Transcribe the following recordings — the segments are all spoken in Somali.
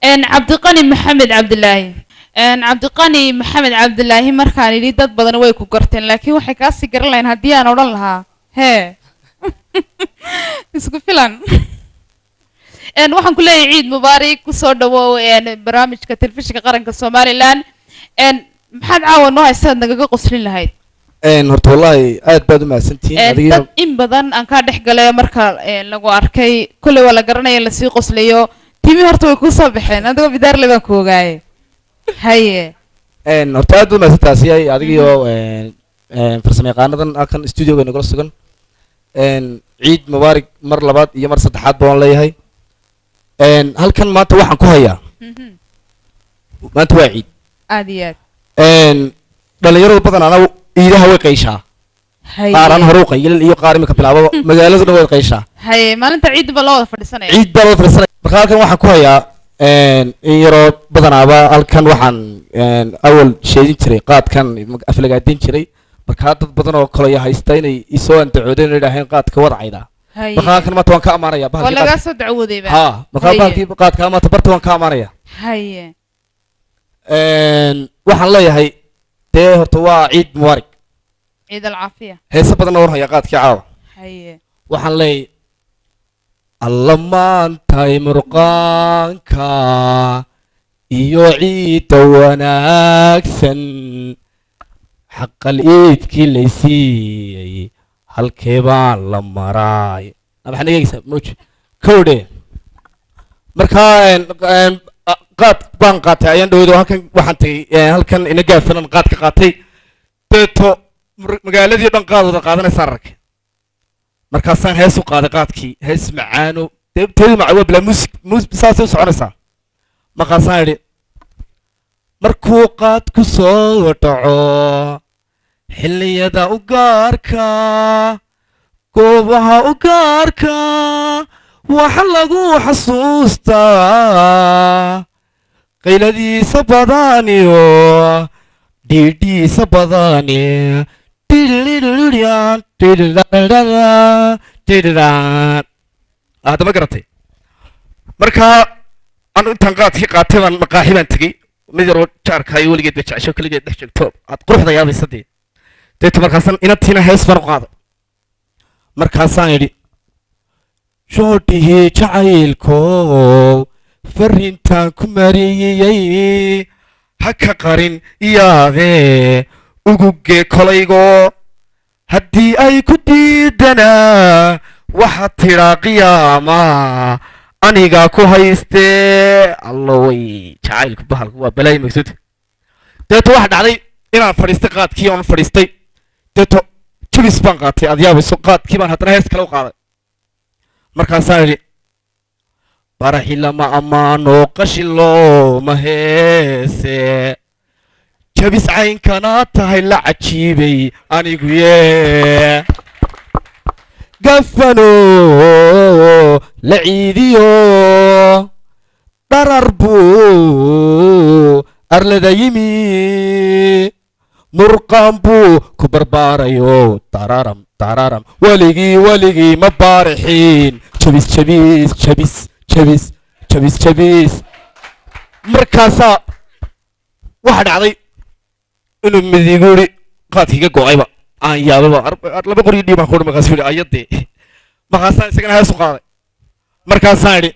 عبد القني محمد عبد الله عبد القني محمد عبد الله مركان اللي ضد بدن ويكو قرتين لكن waxay ka sii garan lahayn hadii aan oran lahaa he isku filan waxaan ku leeyahay ciid mubaarak ku soo dhawow barnaamijka telefishinka qaranka Soomaaliland maxaad caawan noo haysaad nagaga qoslin lahayd horta wallahi aad baad u mahadsantiin adiga in badan aan ka dhex galay marka lagu arkay kulay wala garanay la sii qoslayo timi horta way ku soo baxeen adiga bidaar leeban ku ogaayay haye horta aad baad mahadsantaasi adiga iyo farsamo yaqaanadan halkan studio-ga nagala sugan ciid mubaarak mar labaad iyo mar saddexaad baan leeyahay halkan maanta waxaan ku hayaa maanta waa ciid aad iyo aad dhalinyarada badan ana iidaha way qayshaa qaaran hore u qayl iyo qaar imika bilaabo magaalada dhan way qayshaa haye maalinta ciid ba loo wada fadhisanaya ciid baa loo fadhisanaya marka halkan waxaan ku hayaa in yaroo badanaaba halkan waxaan awal sheedin jiray qaadkan aflagaadin jiray marka dad badan oo kale haysta inay isoo andacoodeen inay dhaaheen qaadka wadacayda marka halkan maanta waan ka amaanaya bahalkii walaga soo dacwoodeeba ha marka bahalkii qaadka maanta barta waan ka amaanaya haye waxaan leeyahay dee horta waa ciid mubaarak ciid alcaafiya heesa badan oo haya qaadkii caawa haye waxaan leeyahay alla maantay murqaanka iyo ciidda wanaagsan xaqal iidkii la siiyey halkee baan la maraay maxaa nagaysaa mooji kowdhe markaa qaad baan qaatay ayaan dhaweydo halkan waxaan tagay halkan ina gaafanan qaad ka qaatay deeto magaaladii dhan qaad wada qaadanaysaan arkay markaasaan hees u qaaday qaadkii hees macaano teedu macawaa bilaa muusig saasay u soconaysaa markaasaan idhi markuu qaad ku soo dhaco xilliyada u gaarka goobaha u gaarka waxa lagu xasuustaa qayladiisa badaniyo dhiidhiisa badani hadda ma garatay markaa anu intaan qaadkii qaatay baan maqaaxi baan tegey mid yaroo jaarka iyo weligeed ba jecesho keligeed dhex joogto aad quruxda yaabaysa dee deeto markaasaan inantiina hees baan u qaaday markaasaan idhi shoodhihii jacaylkow farrintaan ku mariyey ha ka qarin iyaadee ugugee kolaygo haddii ay ku diidanaa waxaad tidhaa qiyaama anigaa ku haystee allo way jacaylku bahalku waa balaayi magsud deeto waxa dhacday inaan fadhiistay qaadkii oon fadhiistay deeto jabis baan qaatay aad yaabayso qaadkii baan haddana hees kale u qaaday markaasaan idhi baraxi lama ammaano qashin looma heese jabis caynkana tahay la cajiibay anigu yee gafano la ciidiyo dharar buu arlada yimi murqaan buu ku barbaarayo tararam tararam weligii ma baarixiin jabis jabis jabis jabis jabis jabis markaasaa waxa dhacday inuu midiguri qaadkiiga go-ayba aan yaababa laba qor iyo dhiibaan ku markaas yidhi ayadee markaasaan isagana hees u qaaday markaasaan idhi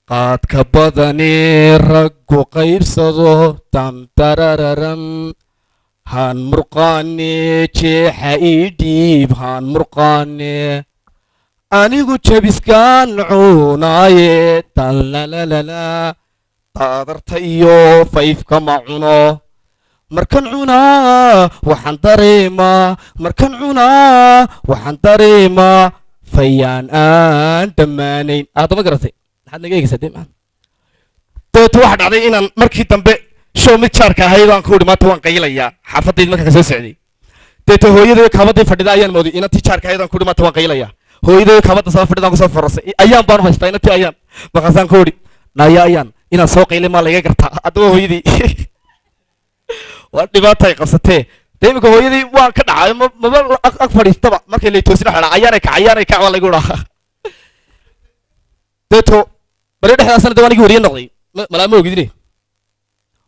qaadka badani raggu qaybsado tantarararam haan murqaane jeexa ii dhiib haan murqaane anigu jabiskaan cunaaye tallalalala taadarta iyo fayfka ma cuno markan cunaa waxaan dareemaa fayaan aan dhammaanayn aadama garatay maxaad naga eegaysaa dee maan deeto waxa dhacday inaan markii dambe show mid jaarka ahayd aan ku idhi maanta waan qaylayaa xaafadayda markaan ka soo socday deeto hooyaday kaabadii fadhida ayaan mooday inantii jaarka ahayd aan ku idhi maanta waan qaylayaa hooyaday kaabada soo fadhida aan kusoo farasay ayaan baan u haystaa inantii ayaan markaasaan ku idhi naya ayaan inaan soo qaylay maa layga gartaa haddaba hooyadii waa dhibaata ay qabsatee dee iminka hooyadii waan ka dhacay maba ag fadhiistaba markay laytoosina xidhaa ayaanay kac waa laygu dhaha deeto bari dhexdaasna dawaan igi wariye noqday malaama ogidine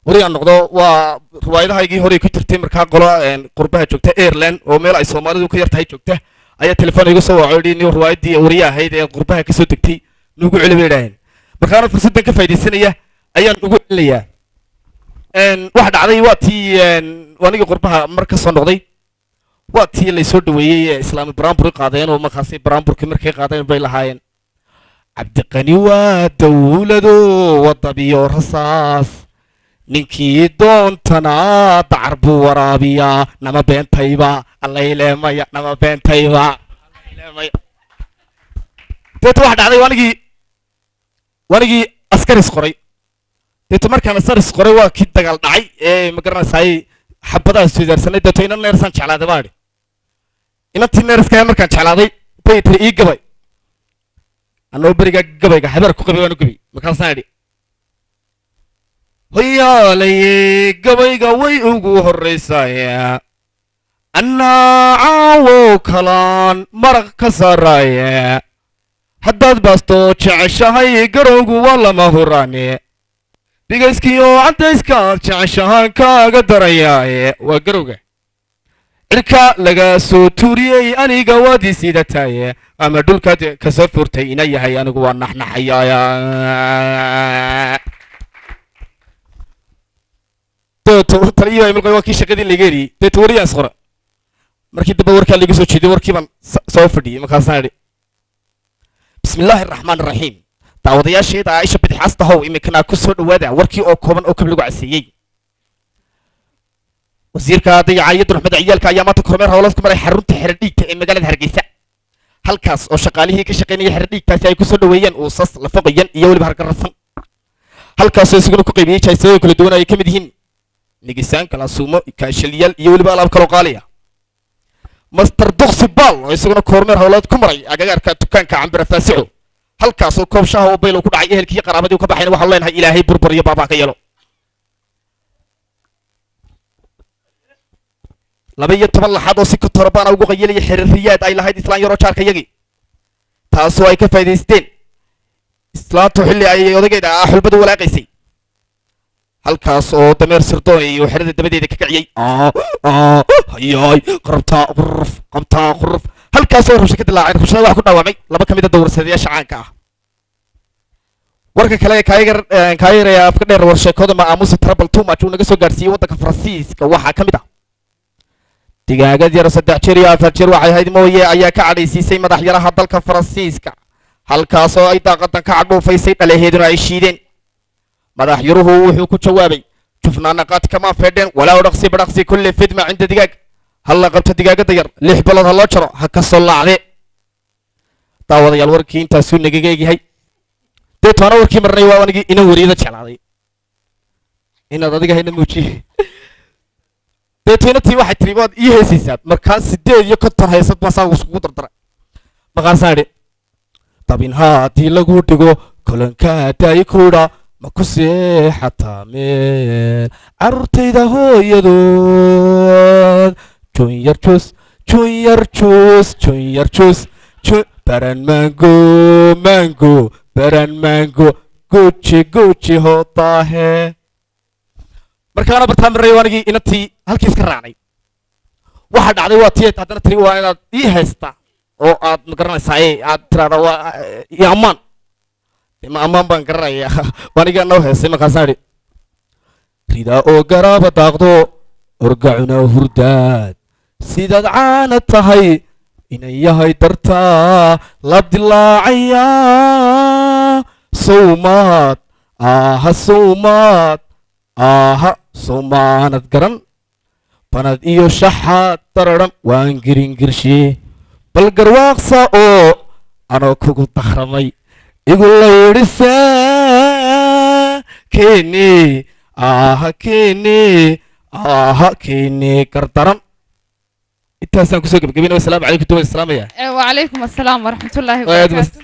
wariye noqdo waa riwaayadahaygii hore ku jirtay markaa qolo qurbaha joogta Ireland oo meel ay Soomaalidu ka yartahay joogta ayaa telefoon iga soo wacay inuu riwaayadii wariye ahayd ee qurbaha ka soo degtay nugu celibeeyeen markaana fursadan ka faa'iideysanaya ayaan ugu celinayaa wax dhacday waa tii wanigi qurbaha mar ka soo noqday waa tii la soo dhaweeyay islaami baraambur qaadeen oo markaasay baraamburkii markay qaadeen bay lahaayeen cabdiqani waa dawlado wadabiyo rasaas ninkii doontana dacar buu waraabiyaa nama beentayba allayleemaya nama beentayba deeto wax dhacday wanigii askaris qoray deeto markaan askaris qoray waa kii dagaal dhacay ee ma garanaysaay xabadaha isweydaarsanay deeto inan neersaan jeclaaday baa idhi inantii neerska markaan jeclaaday bay tiri ii gabay anoo beriga gabayga habar ku qabay waan u gabay markaasaan idhi hoyaalaye gabayga way ugu horraysaaya annaa caawo kalaan maraq ka saaraaya haddaad baasto jeceshahay garowgu waa lama huraane dhigayskiyo caddayskaad jeceshahaan kaaga darayaaye waa garowga cirka laga soo tuuriyey aniga waad ii siidataaye ama dhulkaad ka soo furtay ina yahay anigu waa naxnaxayaaya deeto taliyo imilqay waa kii shaqadii laga eriyey deeto wariyaan isqora markii dambe warkaa laga soo jeeday warkii baan soo fadhiyey markaasaan idhi bismillaahi araxmaan araxiim daawadayaasheeda Aisha bidixaasta how iminkana ku soo dhawaada warkii oo kooban oo kab lagu caseeyey wasiirka dayacaayada Axmed Ciyaalka ayaa maanta kormeer hawlaad ku maray xarunta xeradhiigta ee magaalada Hargeysa halkaas oo shaqaalihii ka shaqeynaya xeradhiigtaasi ay ku soo dhaweeyeen uusas la foqayeen iyo waliba hargarsan halkaas oo isaguna ku qaybiyay jaysooyin kala duwan ay ka mid yihiin nigisaan kala suumo kaashiliyal iyo waliba alaab kala qaaliya master duqsi bal oo isaguna kormeer hawlaad ku maray agagaarka dukaanka Cambira Faasico halkaas oo koob shaah oo baylo ku dhacay ehelkii qaraabadii ka baxayna waxa leenahay ilaahay burbur iyo baaba ka yeelo 12 laxad oo si ka torobaan ugu qaylinaya xiriiriyaad ay lahayd islaan yaro jaarka yagi taasoo ay ka faa'iideysteen islaantu xilli ay odageeda xulbadu walaaqaysay halkaas oo dameer sirdoon iyo xirada dabadeeda ka kaciyay hayay qabta quruf halkaas oo rushka dilaacay rushada wax ku dhaawacmay laba kamid ah dowrsadayaasha caanka ah warka kale kaayiraya afka dheer warsheekooda ma aamusi trouble too much uu naga soo gaarsiiyay wadanka Faransiiska waxa kamid ah digaagad yar 3 jeer iyo 4 jeer waxay ahayd mooye ayaa ka cadhaysiisay madaxyaraha dalka Faransiiska halkaas oo ay daaqadan ka cadhoofaysay dhaleheeduna ay shiideen madaxyaruhu wuxuu ku jawaabay jufnaana qaad kama fedhen walaa dhaqsi badaqsi kulli fidma cinda digaag halla qabta digaagada yar 6 bilood loo jaro ha ka soo laacde daawadayaal warkii intaas uu naga geeyahay deetana warkii marnay waa wanigi ina wariyada jeclaaday inaad adiga hayna muujiye deetana tii waxay tiri waad ii heesaysaa markaan 8 iyo 50 heesad ma saa isku dardara maqaarsaade tabin haati lagu dhigo kolanka taay kuura ma ku seexataa meel carruurtayda hooyadood jooyar juus baran mango guji hootaahe markaana bartaamiray waanigii inantii halkii iska raacnay waxa dhacday waa tii haddana tiri waa inaad ii haystaa oo aad ma garanaysaa aad tiraada waa iyo ammaan ma ammaan baan garanaya waanigaa noo heesay markaasaan idhi ridaa oo garaaba daaqdo orgacuna hurdaad sidaad caana tahay inay yahay dartaa la dilaacaya sawmaad sawmaanad garan banad iyo shaxaad dararan waan giringirshe bal garwaaqsa oo anoo kugu dakhramay igu laydhisa keeni gardaran intaasaan kusoo gebagabina wasalaamu calaykum duwal salaamaya وعليكم السلام ورحمة الله وبركاته